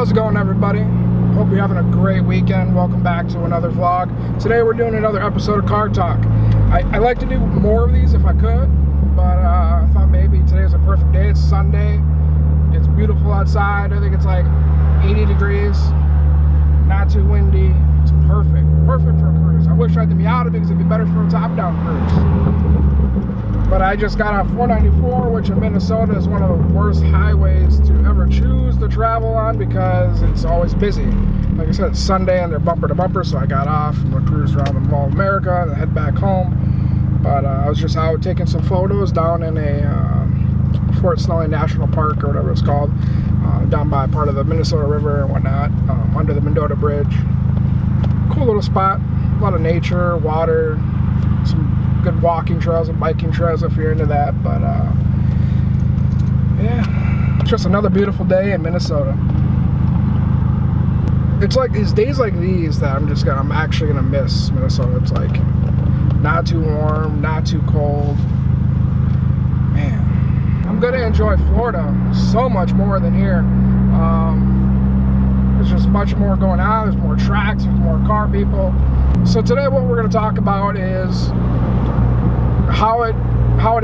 How's it going, everybody? Hope you're having a great weekend. Welcome back to another vlog. Today we're doing another episode of Car Talk. I like to do more of these if I could, but I thought maybe today's a perfect day. It's Sunday. It's beautiful outside. I think it's like 80 degrees. Not too windy. It's perfect. Perfect for a cruise. I wish I had the Miata because it'd be better for a top-down cruise. But I just got on 494, which in Minnesota is one of the worst highways to ever choose to travel on because it's always busy. Like I said, it's Sunday and they're bumper to bumper, so I got off and went cruise around the Mall of America and head back home. But I was just out taking some photos down in a Fort Snelling National Park or whatever it's called, down by part of the Minnesota River and whatnot, under the Mendota Bridge. Cool little spot, a lot of nature, water, some good walking trails and biking trails if you're into that. But yeah, it's just another beautiful day in Minnesota. It's like these days like these that I'm actually gonna miss Minnesota. It's like not too warm, not too cold. Man, I'm gonna enjoy Florida so much more than here. There's just much more going on. There's more tracks, there's more car people. So today what we're gonna talk about is how it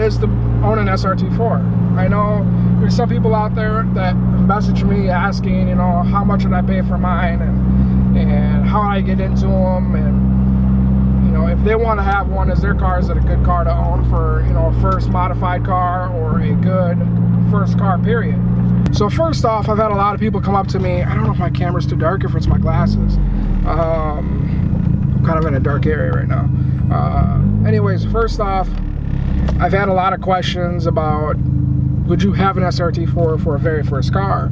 is to own an SRT4. I know there's some people out there that message me asking, you know, how much would I pay for mine and how would I get into them, and you know, if they want to have one as their car, is it a good car to own for, you know, a first modified car or a good first car period. So first off, I've had a lot of people come up to me. I don't know if my camera's too dark or if it's my glasses. I'm kind of in a dark area right now. Anyways, first off, I've had a lot of questions about, would you have an SRT4 for a very first car?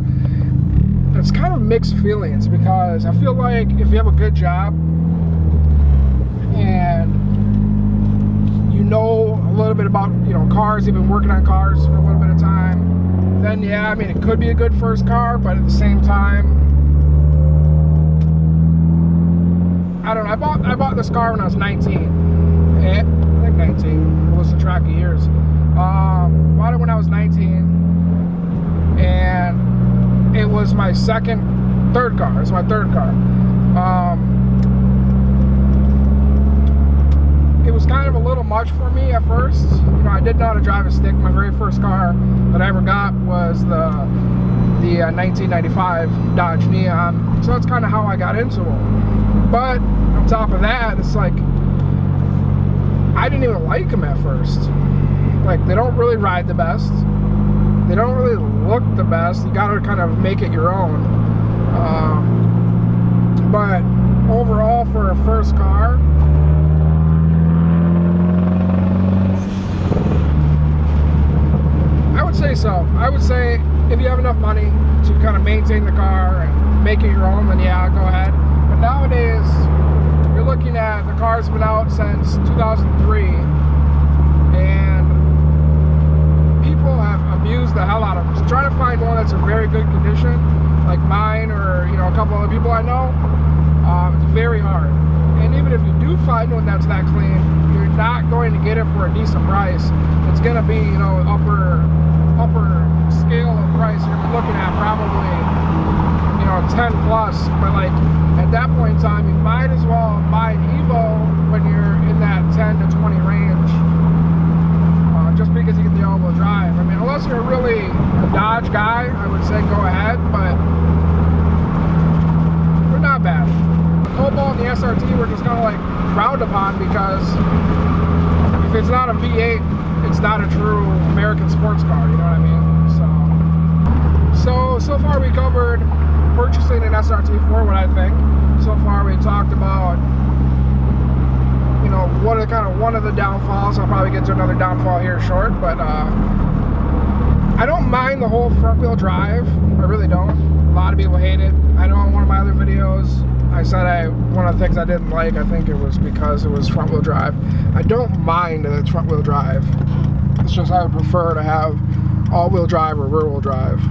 It's kind of mixed feelings because I feel like if you have a good job and you know a little bit about, you know, cars, you've been working on cars for a little bit of time, then yeah, I mean, it could be a good first car, but at the same time, I don't know. I bought this car when I was 19. I think 19. Lost track of years. Bought it when I was 19, and it was my third car. It's my third car. It was kind of a little much for me at first. You know, I didn't know how to drive a stick. My very first car that I ever got was the 1995 Dodge Neon. So that's kind of how I got into them. But on top of that, it's like I didn't even like them at first. Like, they don't really ride the best. They don't really look the best. You gotta kind of make it your own. But overall, for a first car, I would say so. I would say if you have enough money to kind of maintain the car and make it your own, then yeah, go ahead. But nowadays, you're looking at the car's been out since 2003, and people have abused the hell out of them. So trying to find one that's in very good condition, like mine or, you know, a couple other people I know, it's very hard. And even if you do find one that's that clean, you're not going to get it for a decent price. It's going to be, you know, upper scale of price. You're looking at probably, you know, 10 plus. But like at that point in time, you might as well buy an Evo when you're in that 10 to 20 range. Just because you get the all-wheel drive. I mean, unless you're really a Dodge guy, I would say go ahead, but they're not bad. The Cobalt and the SRT were just kind of like frowned upon because if it's not a V8, it's not a true American sports car, you know what I mean? So far we covered purchasing an SRT4, what I think. So far we talked about, you know, what are kind of one of the downfalls. I'll probably get to another downfall here short, but I don't mind the whole front wheel drive. I really don't. A lot of people hate it. I know in one of my other videos I said one of the things I didn't like, I think it was because it was front wheel drive. I don't mind that it's front wheel drive. It's just I would prefer to have all wheel drive or rear wheel drive.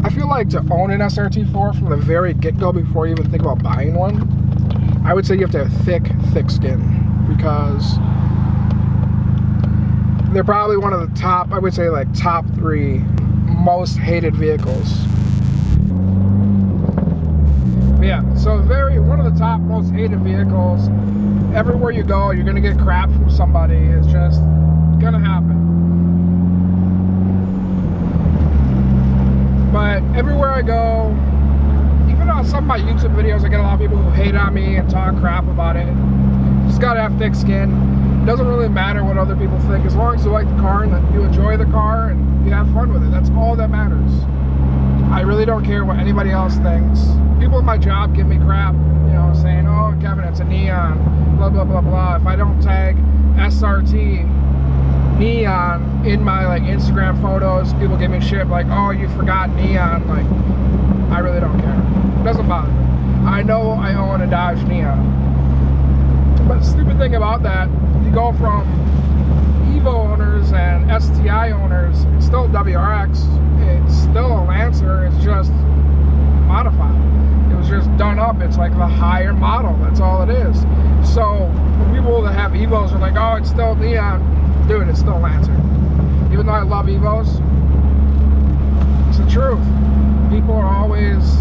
I feel like to own an SRT4 from the very get-go before you even think about buying one, I would say you have to have thick skin, because they're probably one of the top, I would say like top 3 most hated vehicles Yeah, so one of the top most hated vehicles. Everywhere you go, you're gonna get crap from somebody. It's just gonna happen. But everywhere I go, even on some of my YouTube videos, I get a lot of people who hate on me and talk crap about it. Just gotta have thick skin. It doesn't really matter what other people think, as long as you like the car and that you enjoy the car and you have fun with it. That's all that matters. I really don't care what anybody else thinks. People at my job give me crap, you know, saying, oh, Kevin, it's a neon, blah, blah, blah, blah. If I don't tag SRT neon in my like Instagram photos, people give me shit like, oh, you forgot neon. Like, I really don't care. It doesn't bother me. I know I own a Dodge Neon. But the stupid thing about that, you go from Evo owners and STI owners, it's still WRX, it's still a Lancer, it's just modified. It was just done up. It's like the higher model, that's all it is. So when people that have Evos are like, oh, it's still neon, dude, it's still Lancer. Even though I love Evos, it's the truth. People are always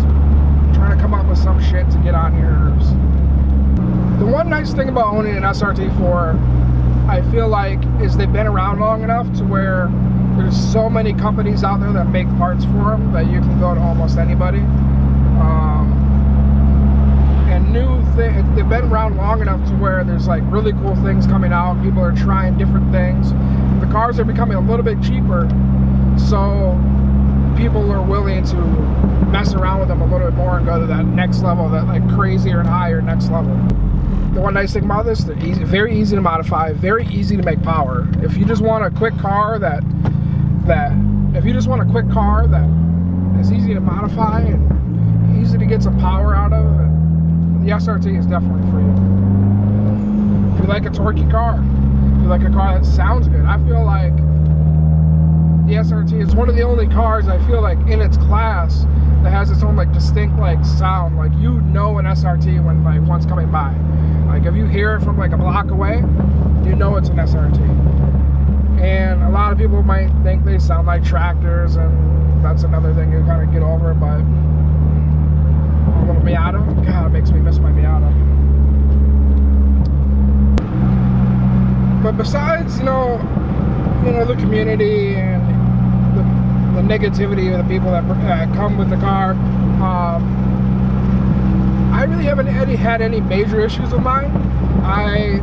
trying to come up with some shit to get on your nerves. The one nice thing about owning an SRT4, I feel like, is they've been around long enough to where there's so many companies out there that make parts for them that you can go to almost anybody. And they've been around long enough to where there's like really cool things coming out. People are trying different things. The cars are becoming a little bit cheaper, so people are willing to mess around with them a little bit more and go to that next level, that like crazier and higher next level. The one nice thing about this, they're very easy to modify, very easy to make power. If you just want a quick car that is easy to modify and easy to get some power out of, the SRT is definitely for you. If you like a torquey car, if you like a car that sounds good, I feel like the SRT is one of the only cars I feel like in its class that has its own like distinct like sound. Like, you know an SRT when like one's coming by. Like if you hear it from like a block away, you know it's an SRT. And a lot of people might think they sound like tractors, and that's another thing you kind of get over. But a little Miata, God, it makes me miss my Miata. But besides, you know, the community and the negativity of the people that come with the car, I really haven't had any major issues with mine. I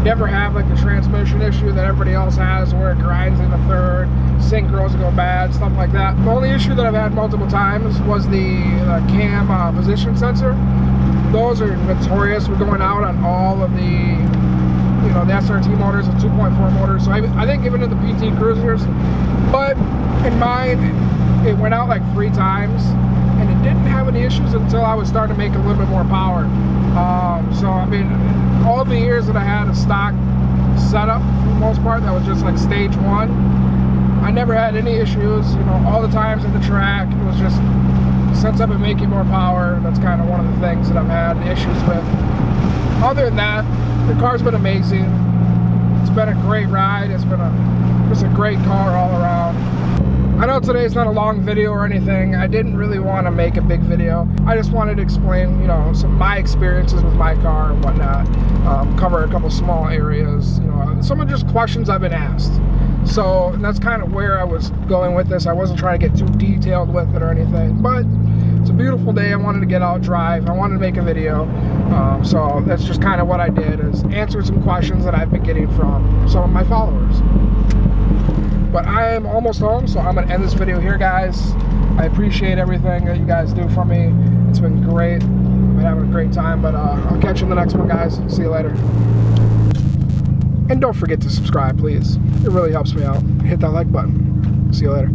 never have like the transmission issue that everybody else has, where it grinds in the third, synchros go bad, stuff like that. The only issue that I've had multiple times was the cam position sensor. Those are notorious for going out on all of the the SRT motors, the 2.4 motors. So I think even in the PT Cruisers, but in mine, it went out like 3 times, and it didn't have any issues until I was starting to make a little bit more power. So I mean, all the years that I had a stock setup, for the most part, that was just like stage 1, I never had any issues. All the times in the track, it was just, since I've been making more power, that's kind of one of the things that I've had issues with. Other than that, the car's been amazing. It's been a great ride. It's been just a great car all around. I know today's not a long video or anything. I didn't really want to make a big video. I just wanted to explain, some of my experiences with my car and whatnot. Cover a couple small areas. Some of just questions I've been asked. So that's kind of where I was going with this. I wasn't trying to get too detailed with it or anything, but it's a beautiful day. I wanted to get out, drive. I wanted to make a video. So that's just kind of what I did, is answer some questions that I've been getting from some of my followers. But I am almost home, so I'm going to end this video here, guys. I appreciate everything that you guys do for me. It's been great. I've been having a great time, but I'll catch you in the next one, guys. See you later. And don't forget to subscribe, please. It really helps me out. Hit that like button. See you later.